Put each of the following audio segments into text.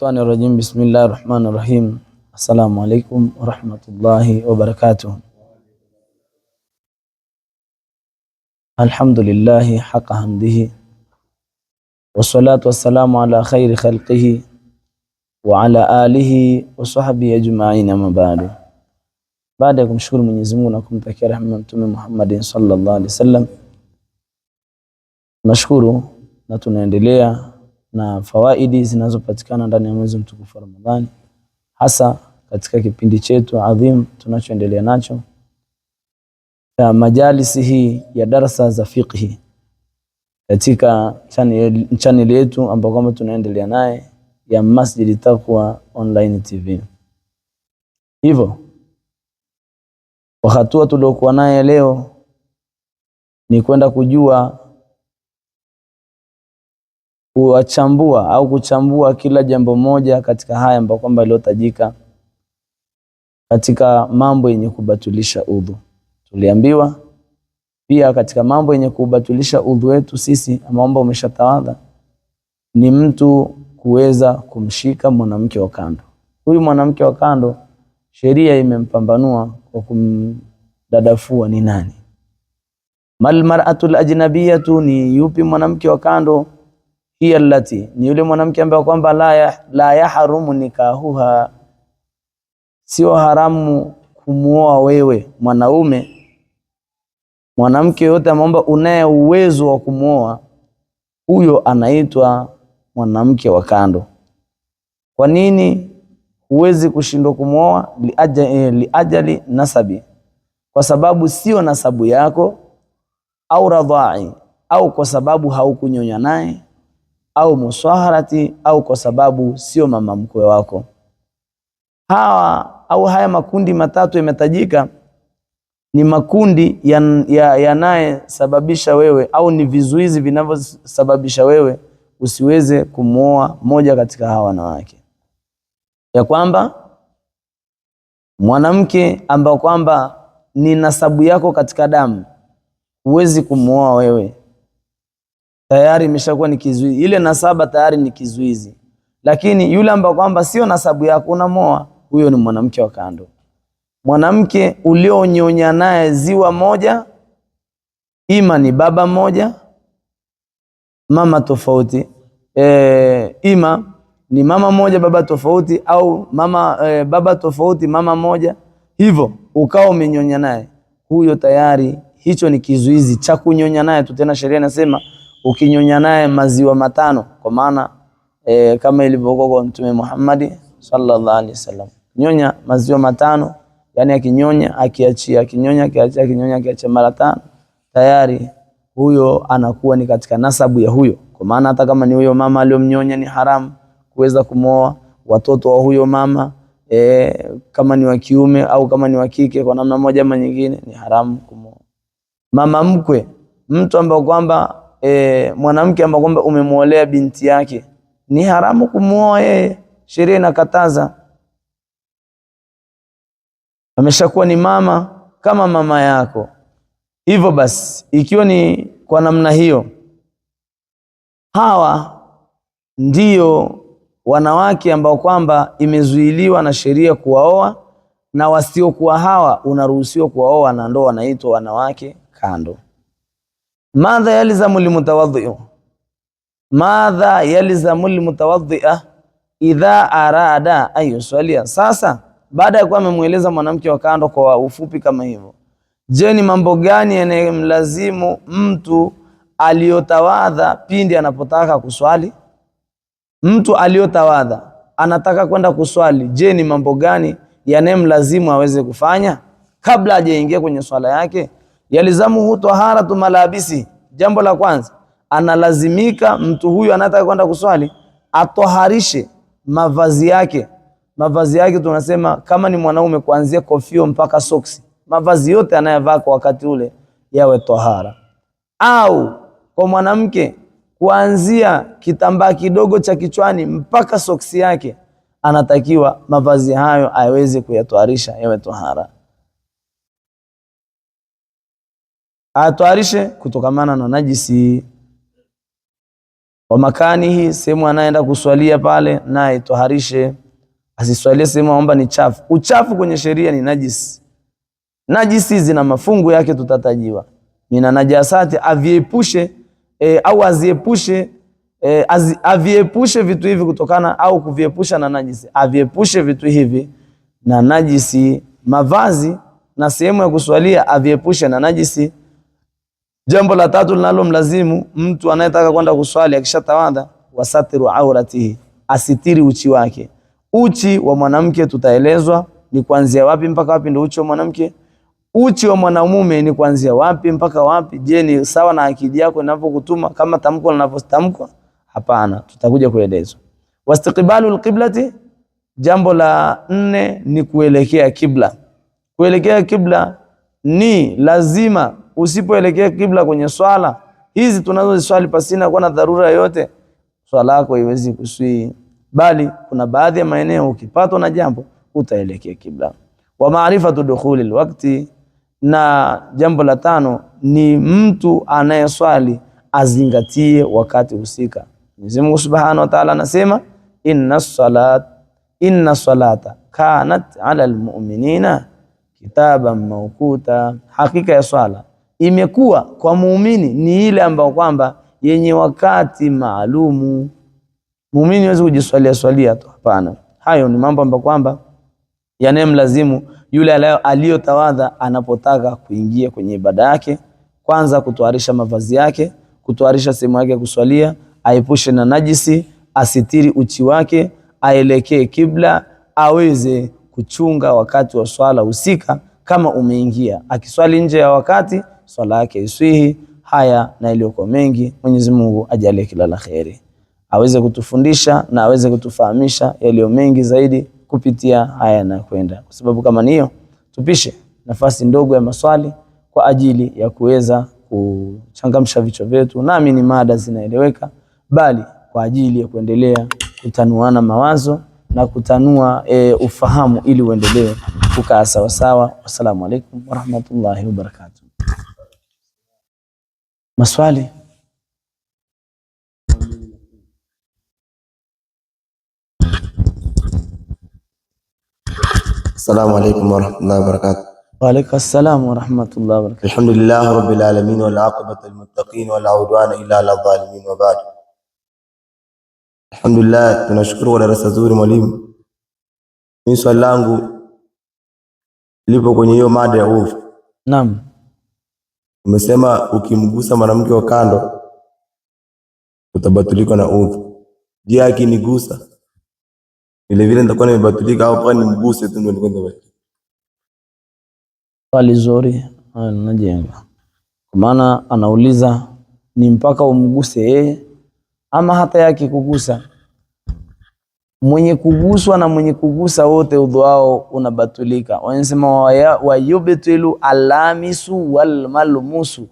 الشيطان الرجيم. بسم الله الرحمن الرحيم. السلام عليكم ورحمة الله وبركاته. الحمد لله حق حمده والصلاة والسلام على خير خلقه وعلى آله وصحبه أجمعين. ما بعد. Baada ya kumshukuru Mwenyezi Mungu na kumtakia rehema Mtume Muhammad sallallahu alaihi wasallam, tunashukuru na tunaendelea na fawaidi zinazopatikana ndani ya mwezi mtukufu wa Ramadhani, hasa katika kipindi chetu adhim tunachoendelea nacho ya majalisi hii ya darasa za fiqhi katika channel yetu ambayo kama tunaendelea naye ya Masjid Taqwa Online TV. Hivyo kwa hatua tuliokuwa naye leo ni kwenda kujua kuchambua kila jambo moja katika haya ambayo kwamba iliyotajika katika mambo yenye kubatilisha udhu. Tuliambiwa pia katika mambo yenye kubatilisha udhu wetu sisi ambao umeshatawadha ni mtu kuweza kumshika mwanamke wa kando. Huyu mwanamke wa kando sheria imempambanua kwa kumdadafua ni nani. Mal mar'atul ajnabiyatu, ni yupi mwanamke wa kando? Hiya allati, ni yule mwanamke ambaye kwamba la yahrumu nikahuha, sio haramu kumuoa wewe mwanaume. Mwanamke yote ambaye unaye uwezo wa kumuoa, huyo anaitwa mwanamke wa kando. Kwa nini huwezi kushindwa kumuoa? Liajali nasabi, kwa sababu sio nasabu yako, au radha'i, au kwa sababu haukunyonya naye, au musaharati, au kwa sababu sio mama mkwe wako. Haya makundi matatu yametajika, ni makundi yanayesababisha wewe, au ni vizuizi vinavyosababisha wewe usiweze kumuoa moja katika hawa wanawake. Ya kwamba mwanamke ambao kwamba ni nasabu yako katika damu, huwezi kumuoa wewe, tayari imeshakuwa ni kizuizi. Ile nasaba tayari ni kizuizi. Lakini yule ambao kwamba sio nasabu yako unamuoa, huyo ni mwanamke wa kando. Mwanamke ulionyonya naye ziwa moja, ima ni baba moja mama tofauti, ima ni mama moja baba tofauti, au baba tofauti mama moja, hivyo ukao umenyonya naye, huyo tayari hicho ni kizuizi cha kunyonya naye tu. Tena sheria inasema ukinyonya naye maziwa matano, kwa maana kama ilivyokuwa kwa Mtume Muhammad sallallahu alaihi wasallam, nyonya maziwa matano, yani akinyonya akiachia, akinyonya akiachia, akinyonya akiachia mara tano, tayari huyo anakuwa ni katika nasabu ya huyo. Kwa maana hata kama ni huyo mama aliyomnyonya ni haramu kuweza kumooa watoto wa huyo mama, kama ni wa kiume au kama ni wa kike, kwa namna moja ama nyingine ni haramu kumooa. Mama mkwe, mtu ambaye kwamba mwanamke ambaye kwamba umemuolea binti yake, ni haramu kumooa yeye, sheria inakataza. Ameshakuwa ni mama kama mama yako. Hivyo basi, ikiwa ni kwa namna hiyo, hawa ndiyo wanawake ambao kwamba imezuiliwa na sheria kuwaoa, na wasiokuwa hawa unaruhusiwa kuwaoa, na ndo wanaitwa wanawake kando. Madha yalzamu limutawadhi'u, madha yalzamu limutawadhi'a idha arada ayuswalia. Sasa baada ya kuwa amemueleza mwanamke wa kando kwa ufupi kama hivyo, je, ni mambo gani yanayomlazimu mtu aliyotawadha pindi anapotaka kuswali? Mtu aliyotawadha anataka kwenda kuswali, je, ni mambo gani yanayomlazimu aweze kufanya kabla hajaingia kwenye swala yake? Yalizamu taharatu malabisi. Jambo la kwanza, analazimika mtu huyu anataka kwenda kuswali atoharishe mavazi yake. Mavazi yake tunasema kama ni mwanaume, kuanzia kofio mpaka soksi, mavazi yote anayovaa kwa wakati ule yawe tahara. Au kwa mwanamke, kuanzia kitambaa kidogo cha kichwani mpaka soksi yake, anatakiwa mavazi hayo aweze kuyatoharisha yawe tahara. Atoharishe kutokamana na najisi. Wa makanihi, sehemu anaenda kuswalia pale naye toharishe, asiswalie sehemu ambayo ni chafu. Uchafu kwenye sheria ni najisi. Najisi zina mafungu yake, tutatajiwa. Mina najasati, aviepushe au aziepushe aviepushe vitu hivi kutokana au kuviepusha na najisi. Aviepushe vitu hivi na najisi. Mavazi na sehemu ya kuswalia aviepushe na najisi. Jambo la tatu linalo mlazimu mtu anayetaka kwenda kuswali akishatawadha, wasatiru auratihi, asitiri uchi wake. Uchi wa mwanamke tutaelezwa ni kuanzia wapi mpaka wapi ndio uchi wa mwanamke. Uchi wa mwanamume ni kuanzia wapi mpaka wapi. Je, ni sawa na akili yako inapokutuma kama tamko linavyotamkwa? Hapana, tutakuja kuelezwa. Wastiqbalul qiblati, jambo la 4 ni kuelekea kibla. Kuelekea kibla ni lazima. Usipoelekea kibla kwenye swala hizi tunazoziswali pasina kuwa na dharura yoyote, swala yako haiwezi kuswi, bali kuna baadhi ya maeneo ukipatwa na jambo utaelekea kibla. Wa maarifatu dukhulil waqti, na jambo la 5 ni mtu anayeswali azingatie wakati husika. Mwenyezi Mungu Subhanahu wa Ta'ala anasema inna salata kanat ala almu'minina kitaban mawquta, hakika ya swala imekuwa kwa muumini ni ile ambayo kwamba yenye wakati maalumu. Muumini hawezi kujiswalia swalia tu, hapana. Hayo ni mambo ambayo kwamba yanemlazimu yule aliyotawadha anapotaka kuingia kwenye ibada yake. Kwanza kutoarisha mavazi yake, kutoarisha sehemu yake ya kuswalia, aepushe na najisi, asitiri uchi wake, aelekee kibla, aweze kuchunga wakati wa swala husika. Kama umeingia akiswali nje ya wakati, swala yake iswihi. Haya na iliyoko mengi, Mwenyezi Mungu ajalie kila la kheri, aweze kutufundisha na aweze kutufahamisha yaliyo mengi zaidi kupitia haya na kwenda. Kwa sababu kama niyo, tupishe nafasi ndogo ya maswali kwa ajili ya kuweza kuchangamsha vichwa vyetu. Nami ni mada zinaeleweka, bali kwa ajili ya kuendelea kutanuana mawazo na kutanua ufahamu ili uendelee kukaa sawa sawa. Wassalamu alaikum warahmatullahi wabarakatuh. Maswali? Assalamu alaikum warahmatullahi wabarakatuh. Wa alaikum assalam warahmatullahi wabarakatuh. Alhamdulillah rabbil alamin wal aqibatu lil muttaqin wala udwana illa ala zalimin wa ba'd. Alhamdulillah, tunashukuru kwa darasa zuri mwalimu. Mimi swali langu lipo kwenye hiyo mada ya udhu. Naam. Umesema ukimgusa mwanamke wa kando utabatulika na udhu. Je, akinigusa vile vile nitakuwa nimebatulika au kwa nimguse tu ndio nitakwenda? Swali zuri anajenga. Kwa maana anauliza ni mpaka umguse yeye ama hata yake kugusa. Mwenye kuguswa na mwenye kugusa wote udhu wao unabatulika. Wanasema wa yubtilu alamisu wal malmusu,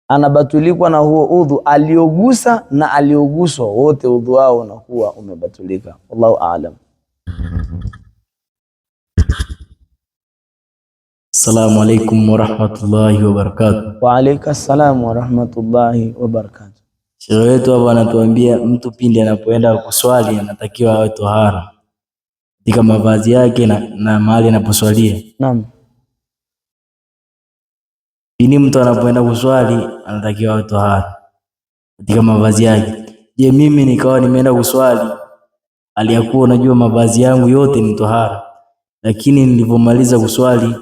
anabatulikwa na huo udhu aliogusa na alioguswa, wote udhu wao unakuwa umebatulika. Wallahu aalam. Assalamu alaikum warahmatullahi wabarakatuh. Wa alaika assalam warahmatullahi wabarakatuh. Sheikh wetu hapa anatuambia mtu pindi anapoenda kuswali anatakiwa awe tohara katika mavazi yake na mahali anaposwalia. Naam. Pindi mtu anapoenda kuswali anatakiwa awe tohara katika mavazi yake. Je, mimi nikawa nimeenda kuswali aliyakuwa najua mavazi yangu yote ni tohara, lakini nilipomaliza kuswali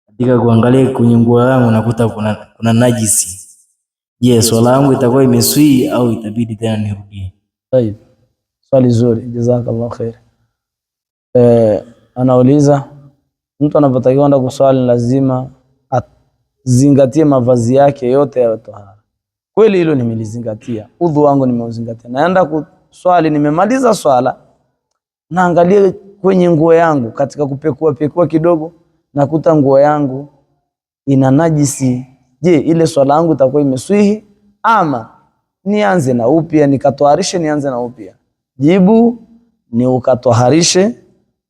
katika kuangalia kwenye nguo yangu nakuta kuna najisi. Je, swala yangu itakuwa imeswi au itabidi tena nirudie? Tayeb. Swali zuri, jazakallahu khair. Anauliza mtu anapotakiwa kwenda kuswali lazima azingatie mavazi yake yote ya tohara. Kweli hilo nimelizingatia. Udhu wangu nimeuzingatia. Naenda kuswali, nimemaliza swala, naangalia kwenye nguo yangu, katika kupekua kidogo nakuta nguo yangu ina najisi. Je, ile swala yangu itakuwa imeswihi ama nianze na upya nikatoharishe nianze na upya? Jibu ni ukatoharishe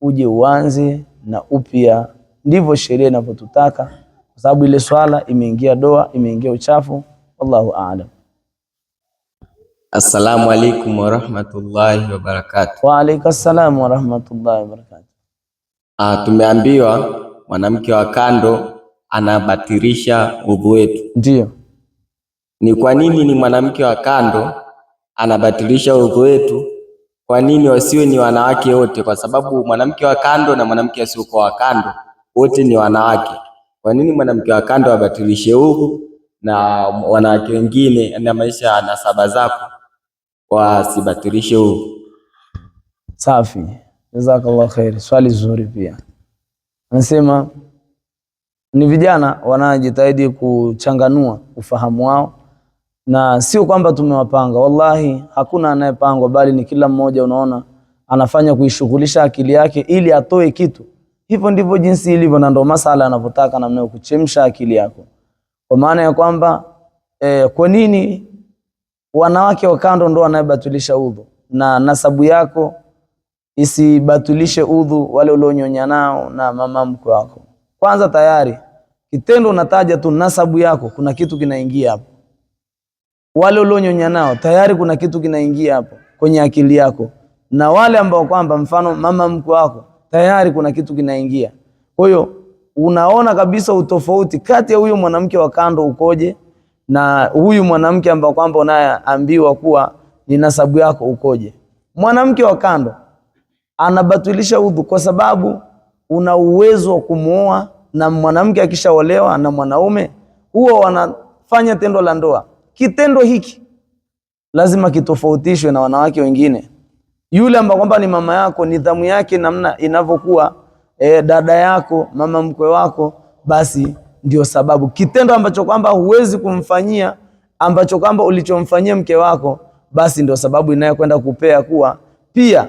uje uanze na upya. Ndivyo sheria inavyotutaka, kwa sababu ile swala imeingia doa, imeingia uchafu. Wallahu a'lam. Assalamu alaikum warahmatullahi wabarakatuh. Wa alaikum salam warahmatullahi wabarakatuh. Tumeambiwa mwanamke wa kando anabatilisha udhu wetu. Ndio. Ni kwa nini ni mwanamke wa kando anabatilisha udhu wetu? Kwa nini wasiwe ni wanawake wote? Kwa sababu mwanamke wa kando na mwanamke asiyokuwa wa kando wote ni wanawake. Kwa nini mwanamke wa kando abatilishe udhu na wanawake wengine na maisha na saba zako wasibatilishe udhu? Safi, jazakallah khair. Swali zuri pia. Anasema ni vijana wanajitahidi kuchanganua ufahamu wao, na sio kwamba tumewapanga. Wallahi hakuna anayepangwa, bali ni kila mmoja unaona anafanya kuishughulisha akili yake ili atoe kitu. Hivyo ndivyo jinsi ilivyo, na ndio masala anavyotaka namna kuchemsha akili yako, kwa maana ya kwamba kwa nini wanawake wa kando ndio wanayebatilisha udhu na nasabu yako isibatilishe udhu wale ulionyonya nao na mama mkwe wako? Kwanza tayari kitendo unataja tu nasabu yako, kuna kitu kinaingia hapo. Wale ulionyonya nao tayari kuna kitu kinaingia hapo kwenye akili yako, na wale ambao kwamba mfano mama mkwe wako tayari kuna kitu kinaingia. Kwa hiyo unaona kabisa utofauti kati ya huyu mwanamke wa kando ukoje na huyu mwanamke ambao kwamba unayeambiwa kuwa ni nasabu yako ukoje. Mwanamke wa kando anabatilisha udhu kwa sababu una uwezo wa kumuoa, na mwanamke akishaolewa na mwanaume huwa wanafanya tendo la ndoa. Kitendo hiki lazima kitofautishwe na wanawake wengine. Yule ambao kwamba ni mama yako, nidhamu yake namna inavyokuwa dada yako, mama mkwe wako, basi ndio sababu kitendo ambacho kwamba huwezi kumfanyia ambacho kwamba ulichomfanyia mke wako, basi ndio sababu inayokwenda kupea kuwa pia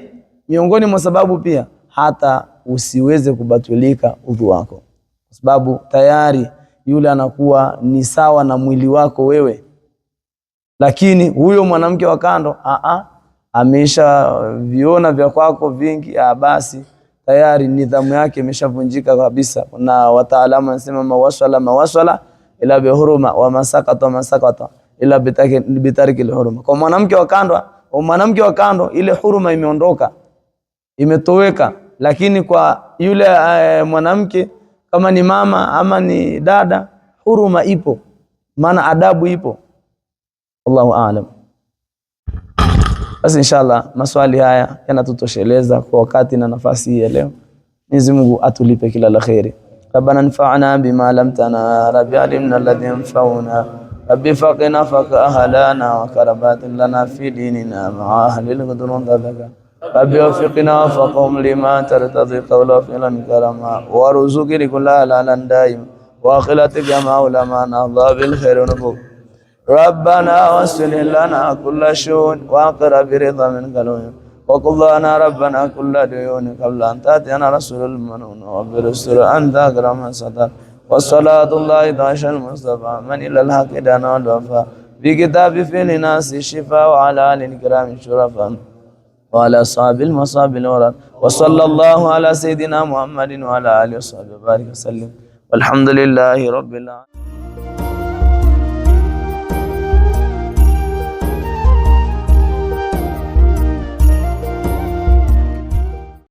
miongoni mwa sababu pia hata usiweze kubatulika udhu wako, kwa sababu tayari yule anakuwa ni sawa na mwili wako wewe. Lakini huyo mwanamke wa kando amesha viona vya kwako vingi, basi tayari nidhamu yake imeshavunjika kabisa. Na wataalamu wanasema mawasala ila bihuruma wa masakata ila bitariki alhuruma. Kwa mwanamke wa kando, mwanamke wa kando ile huruma imeondoka, imetoweka. Lakini kwa yule mwanamke kama ni mama ama ni dada, huruma ipo, maana adabu ipo. Allahu a'lam. Basi inshallah maswali haya yanatutosheleza kwa wakati na nafasi hii ya leo. Mwenyezi Mungu atulipe kila la khairi. Rabbana anfa'na bima lamtana, rabbi alimna alladhi yanfa'una, rabbi faqina faqa ahlana wa karabatin lana fi dinina ma'a ahli al-qudrun dhaka, rabbi wafiqna wafaqhum lima tartadi qawla fi'lan karama warzuqni kulla halalan daim wa akhilatika ma'ulama nadha bil khairi nubu. ربنا واسل لنا كل شؤون واقر برضا من قلوب وقضانا ربنا كل ديون قبل أن تأتينا رسول المنون وبرسل أنت أكرم ستر والصلاة الله تعالى المصطفى من إلى الحق دانا والوفاء بكتاب في لناس الشفاء وعلى آل الكرام الشرفاء وعلى أصحاب المصاب الورد وصلى الله على سيدنا محمد وعلى آله وصحبه وبارك وسلم والحمد لله رب العالمين.